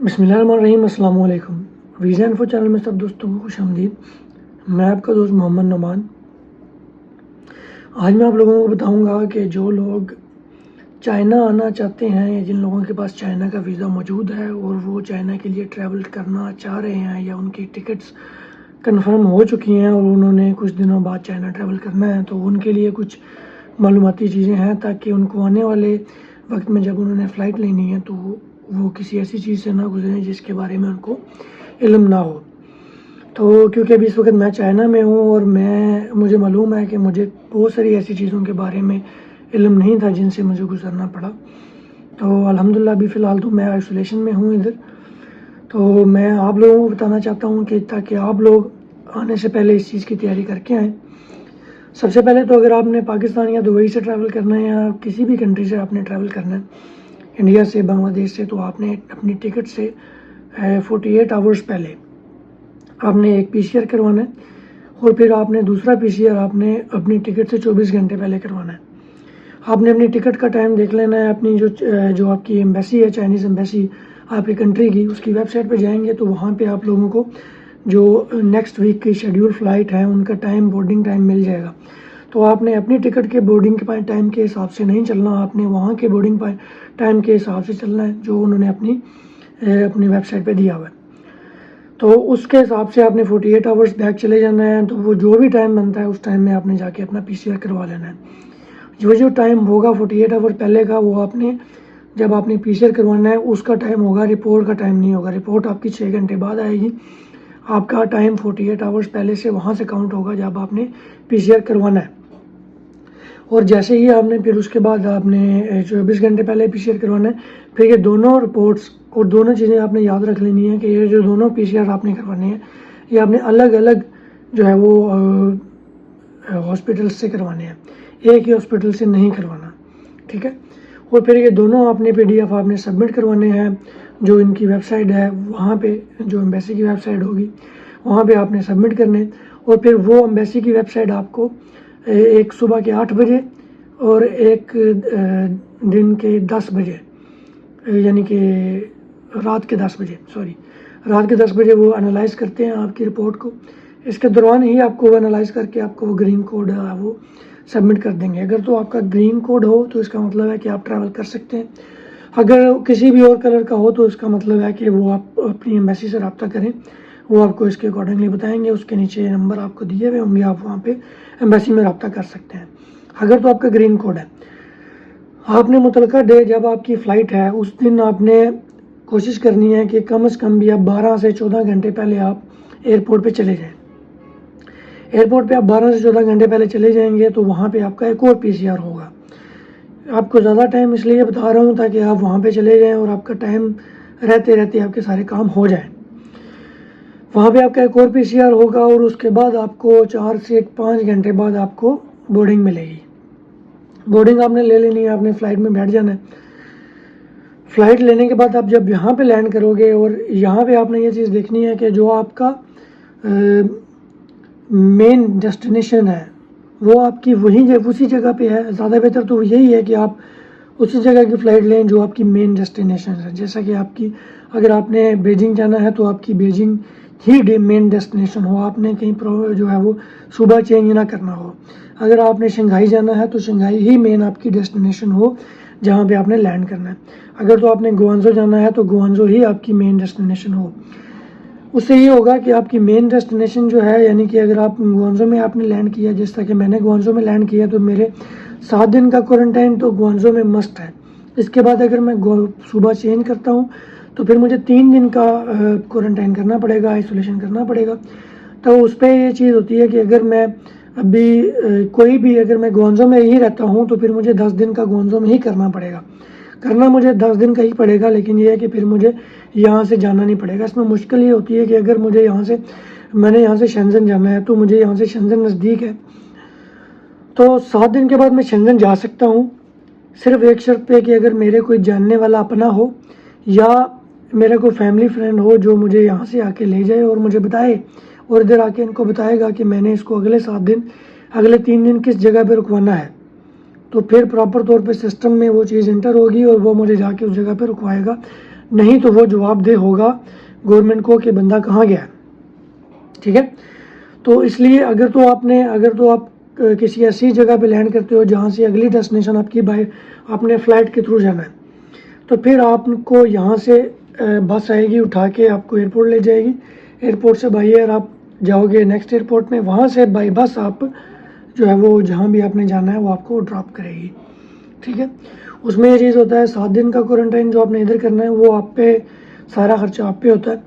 बिस्मिल्लाहिर्रहमानिर्रहीम, अस्सलाम वालेकुम। वीज़ा इन्फो चैनल में सब दोस्तों को खुश आमदीद। मैं आपका दोस्त मोहम्मद नुमान। आज मैं आप लोगों को बताऊंगा कि जो लोग चाइना आना चाहते हैं या जिन लोगों के पास चाइना का वीज़ा मौजूद है और वो चाइना के लिए ट्रैवल करना चाह रहे हैं या उनकी टिकट्स कंफर्म हो चुकी हैं और उन्होंने कुछ दिनों बाद चाइना ट्रैवल करना है, तो उनके लिए कुछ मालूमाती चीज़ें हैं ताकि उनको आने वाले वक्त में जब उन्होंने फ़्लाइट लेनी है तो वो किसी ऐसी चीज़ से ना गुजरें जिसके बारे में उनको इल्म ना हो। तो क्योंकि अभी इस वक्त मैं चाइना में हूँ और मुझे मालूम है कि मुझे बहुत सारी ऐसी चीज़ों के बारे में इल्म नहीं था जिनसे मुझे गुजरना पड़ा। तो अल्हम्दुलिल्लाह अभी फ़िलहाल तो मैं आइसोलेशन में हूँ इधर। तो मैं आप लोगों को बताना चाहता हूँ कि ताकि आप लोग आने से पहले इस चीज़ की तैयारी करके आएँ। सबसे पहले तो अगर आपने पाकिस्तान या दुबई से ट्रैवल करना है या किसी भी कंट्री से आपने ट्रैवल करना है, इंडिया से, बांग्लादेश से, तो आपने अपनी टिकट से 48 आवर्स पहले आपने एक पीसीआर करवाना है और फिर आपने दूसरा पीसीआर आपने अपनी टिकट से 24 घंटे पहले करवाना है। आपने अपनी टिकट का टाइम देख लेना है। अपनी जो आपकी एम्बेसी है, चाइनीज़ एम्बेसी आपकी कंट्री की, उसकी वेबसाइट पे जाएंगे तो वहाँ पे आप लोगों को जो नेक्स्ट वीक की शेड्यूल फ़्लाइट है उनका टाइम, बोर्डिंग टाइम मिल जाएगा। तो आपने अपनी टिकट के बोर्डिंग के टाइम के हिसाब से नहीं चलना, आपने वहाँ के बोर्डिंग टाइम के हिसाब से चलना है जो उन्होंने अपनी वेबसाइट पे दिया हुआ है। तो उसके हिसाब से आपने 48 आवर्स बैक चले जाना है। तो वो जो भी टाइम बनता है उस टाइम में आपने जाके अपना पीसीआर करवा लेना है। जो टाइम होगा 48 आवर पहले का, वो आपने जब आपने पीसीआर करवाना है उसका टाइम होगा, रिपोर्ट का टाइम नहीं होगा। रिपोर्ट आपकी 6 घंटे बाद आएगी। आपका टाइम 48 आवर्स पहले से वहाँ से काउंट होगा जब आपने पीसीआर करवाना है। और जैसे ही आपने फिर उसके बाद आपने 24 घंटे पहले पीसीआर करवाना है। फिर ये दोनों रिपोर्ट्स और दोनों चीज़ें आपने याद रख लेनी है कि ये जो दोनों पीसीआर आपने करवाने हैं ये आपने अलग अलग जो है वो हॉस्पिटल से करवाने हैं, एक ही हॉस्पिटल से नहीं करवाना, ठीक है। और फिर ये दोनों आपने पीडीएफ आपने सबमिट करवाने हैं। जो इनकी वेबसाइट है वहाँ पे, जो एम्बेसी की वेबसाइट होगी वहाँ पे आपने सबमिट करने। और फिर वो एम्बेसी की वेबसाइट आपको एक सुबह के 8 बजे और एक दिन के 10 बजे, यानी कि रात के 10 बजे वो एनालाइज करते हैं आपकी रिपोर्ट को। इसके दौरान ही आपको वो एनालाइज करके आपको वो ग्रीन कोड वो सबमिट कर देंगे। अगर तो आपका ग्रीन कोड हो तो इसका मतलब है कि आप ट्रैवल कर सकते हैं। अगर किसी भी और कलर का हो तो इसका मतलब है कि वो आप अपनी एम्बेसी से रब्ता करें, वो आपको इसके अकॉर्डिंगली बताएंगे। उसके नीचे नंबर आपको दिए हुए होंगे, आप वहाँ पे एम्बेसी में रब्ता कर सकते हैं। अगर तो आपका ग्रीन कोड है, आपने मुतलका डे जब आपकी फ़्लाइट है उस दिन आपने कोशिश करनी है कि कम से कम भी आप 12 से 14 घंटे पहले आप एयरपोर्ट पे चले जाएं। एयरपोर्ट पे आप 12 से 14 घंटे पहले चले जाएंगे तो वहाँ पे आपका एक और पीसीआर होगा। आपको ज़्यादा टाइम इसलिए बता रहा हूँ ताकि आप वहाँ पे चले जाएं और आपका टाइम रहते रहते आपके सारे काम हो जाएं। वहाँ पे आपका एक और पीसीआर होगा और उसके बाद आपको 4 से 5 घंटे बाद आपको बोर्डिंग मिलेगी। बोर्डिंग आपने ले लेनी है, आपने फ़्लाइट में बैठ जाना है। फ़्लाइट लेने के बाद आप जब यहाँ पे लैंड करोगे और यहाँ पे आपने ये चीज़ देखनी है कि जो आपका मेन डेस्टिनेशन है वो आपकी उसी जगह पे है। ज़्यादा बेहतर तो यही है कि आप उसी जगह की फ़्लाइट लें जो आपकी मेन डेस्टिनेशन है। जैसा कि अगर आपने बीजिंग जाना है तो आपकी बीजिंग ही मेन डेस्टिनेशन हो, आपने कहीं जो है वो सुबह चेंज ना करना हो। अगर आपने शंघाई जाना है तो शंघाई ही मेन आपकी डेस्टिनेशन हो जहाँ पे आपने लैंड करना है। अगर तो आपने गुआंजो जाना है तो गुआंजो ही आपकी मेन डेस्टिनेशन हो। उससे ये होगा कि आपकी मेन डेस्टिनेशन जो है, यानी कि अगर आप गुआंजो में आपने लैंड किया, जिस तरह कि मैंने गुआंजो में लैंड किया, तो मेरे 7 दिन का क्वारंटाइन तो गुआंजो में मस्ट है। इसके बाद अगर मैं सुबह चेंज करता हूँ तो फिर मुझे 3 दिन का क्वारंटाइन करना पड़ेगा, आइसोलेशन करना पड़ेगा। तो उस पर ये चीज़ होती है कि अगर मैं अगर मैं गुआंजो में ही रहता हूँ तो फिर मुझे 10 दिन का गुआंजो में ही करना पड़ेगा। करना मुझे 10 दिन का ही पड़ेगा, लेकिन ये है कि फिर मुझे यहाँ से जाना नहीं पड़ेगा। इसमें मुश्किल ये होती है कि अगर मुझे मैंने यहाँ से शेंजन जाना है तो मुझे यहाँ से शेंजन नज़दीक है तो 7 दिन के बाद मैं शेंजन जा सकता हूँ, सिर्फ एक शर्त पे कि अगर मेरे कोई जानने वाला अपना हो या मेरा कोई फैमिली फ्रेंड हो जो मुझे यहाँ से आके ले जाए और मुझे बताए और इधर आके इनको बताएगा कि मैंने इसको अगले 3 दिन किस जगह पे रुकवाना है। तो फिर प्रॉपर तौर पे सिस्टम में वो चीज़ इंटर होगी और वो मुझे जाके उस जगह पे रुकवाएगा नहीं तो वो जवाबदेह होगा गवर्नमेंट को कि बंदा कहाँ गया है, ठीक है। तो इसलिए अगर तो आप किसी ऐसी जगह पे लैंड करते हो जहाँ से अगली डेस्टिनेशन आपकी बाय आपने फ़्लाइट के थ्रू जाना है, तो फिर आपको यहाँ से बस आएगी उठा के आपको एयरपोर्ट ले जाएगी, एयरपोर्ट से बाई एयर आप जाओगे नेक्स्ट एयरपोर्ट में, वहाँ से बाई बस आप जो है वो जहाँ भी आपने जाना है वो आपको ड्रॉप करेगी, ठीक है। उसमें ये चीज़ होता है 7 दिन का क्वारंटाइन जो आपने इधर करना है वो आप पे, सारा खर्चा आप पे होता है।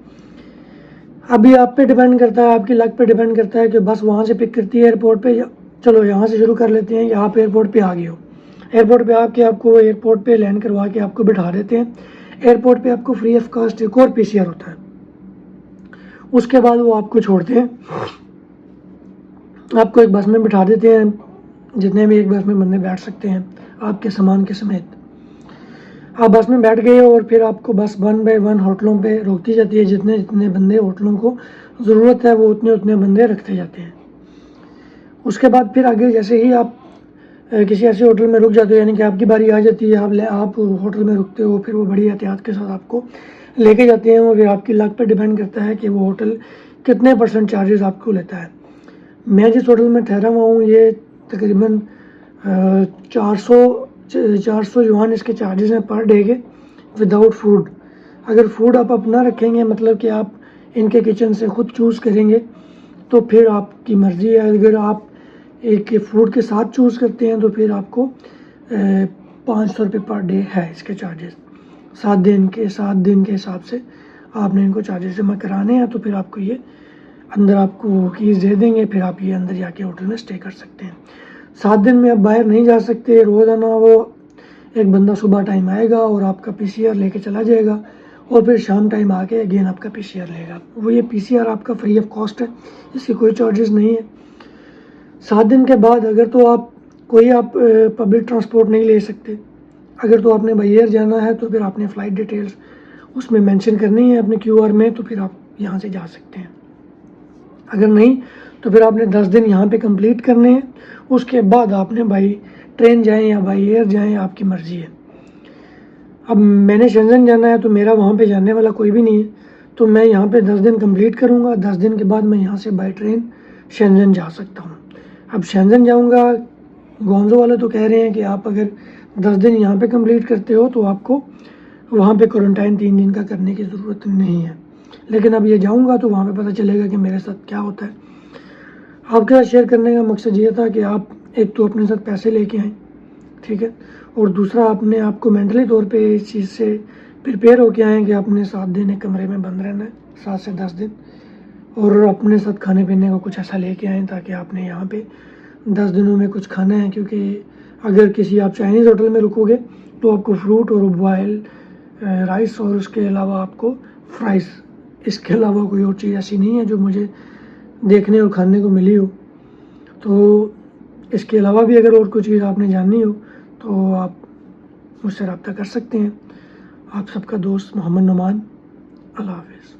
अभी आप पे डिपेंड करता है, आपकी लक पे डिपेंड करता है कि बस वहाँ से पिक करती है एयरपोर्ट पे। चलो यहाँ से शुरू कर लेते हैं कि आप एयरपोर्ट पे आ गए हो, एयरपोर्ट पे आके आपको एयरपोर्ट पे लैंड करवा के आपको बिठा देते हैं। एयरपोर्ट पे आपको फ्री ऑफ कॉस्ट एक और PCR होता है, उसके बाद वो आपको छोड़ते हैं, आपको एक बस में बिठा देते हैं, जितने भी एक बस में बंदे बैठ सकते हैं आपके सामान के समेत। आप बस में बैठ गए और फिर आपको बस 1 बाय 1 होटलों पे रोकती जाती है, जितने जितने बंदे होटलों को ज़रूरत है वो उतने उतने बंदे रखते जाते हैं। उसके बाद फिर आगे जैसे ही आप किसी ऐसे होटल में रुक जाते हो, यानी कि आपकी बारी आ जाती है, आप होटल में रुकते हो, फिर वो बड़ी एहतियात के साथ आपको लेके जाते हैं, और फिर आपकी लक पर डिपेंड करता है कि वो होटल कितने % चार्जेस आपको लेता है। मैं जिस होटल में ठहरा हुआ हूँ ये तकरीबन 400 युआन इसके चार्जेस हैं पर डे के, विदाउट फूड। अगर फूड आप अपना रखेंगे, मतलब कि आप इनके किचन से ख़ुद चूज़ करेंगे, तो फिर आपकी मर्ज़ी है। अगर आप एक फूड के साथ चूज़ करते हैं तो फिर आपको 500 रुपये पर डे है इसके चार्जेस। 7 दिन के हिसाब से आपने इनको चार्जेस जमा कराने हैं, तो फिर आपको ये अंदर आपको कीज़ दे देंगे, फिर आप ये अंदर जाके होटल में स्टे कर सकते हैं। 7 दिन में आप बाहर नहीं जा सकते। रोज़ाना वो एक बंदा सुबह टाइम आएगा और आपका PCR लेके चला जाएगा, और फिर शाम टाइम आके अगेन आपका PCR लेगा। वो ये PCR आपका फ्री ऑफ कॉस्ट है, इसकी कोई चार्जेस नहीं है। 7 दिन के बाद अगर तो आप पब्लिक ट्रांसपोर्ट नहीं ले सकते, अगर तो आपने बाई एयर जाना है तो फिर आपने फ़्लाइट डिटेल्स उसमें मेंशन करनी है अपने QR में, तो फिर आप यहाँ से जा सकते हैं। अगर नहीं तो फिर आपने 10 दिन यहाँ पे कंप्लीट करने हैं, उसके बाद आपने बाई ट्रेन जाएं या बाई एयर जाएं, आपकी मर्ज़ी है। अब मैंने शेंजन जाना है तो मेरा वहाँ पे जाने वाला कोई भी नहीं है, तो मैं यहाँ पे 10 दिन कंप्लीट करूँगा। 10 दिन के बाद मैं यहाँ से बाई ट्रेन शेंजन जा सकता हूँ। अब शेंजन जाऊँगा, गोंजो वाले तो कह रहे हैं कि आप अगर 10 दिन यहाँ पे कंप्लीट करते हो तो आपको वहाँ पे क्वारंटाइन 3 दिन का करने की ज़रूरत नहीं है। लेकिन अब ये जाऊँगा तो वहाँ पे पता चलेगा कि मेरे साथ क्या होता है। आपके साथ शेयर करने का मकसद ये था कि आप एक तो अपने साथ पैसे लेके आएँ, ठीक है, और दूसरा अपने आप को मेंटली तौर पे इस चीज़ से प्रिपेयर होके आएँ कि आपने 7 दिन एक कमरे में बंद रहना है, 7 से 10 दिन, और अपने साथ खाने पीने को कुछ ऐसा लेके आएँ ताकि आपने यहाँ पे 10 दिनों में कुछ खाना है। क्योंकि अगर किसी आप चाइनीज़ होटल में रुकोगे तो आपको फ्रूट और बॉयल राइस और उसके अलावा आपको फ्राइज़, इसके अलावा कोई और चीज़ ऐसी नहीं है जो मुझे देखने और खाने को मिली हो। तो इसके अलावा भी अगर और कोई चीज़ आपने जाननी हो तो आप मुझसे रब्ता कर सकते हैं। आप सबका दोस्त मोहम्मद नुमान। अल्लाह हाफ़िज़।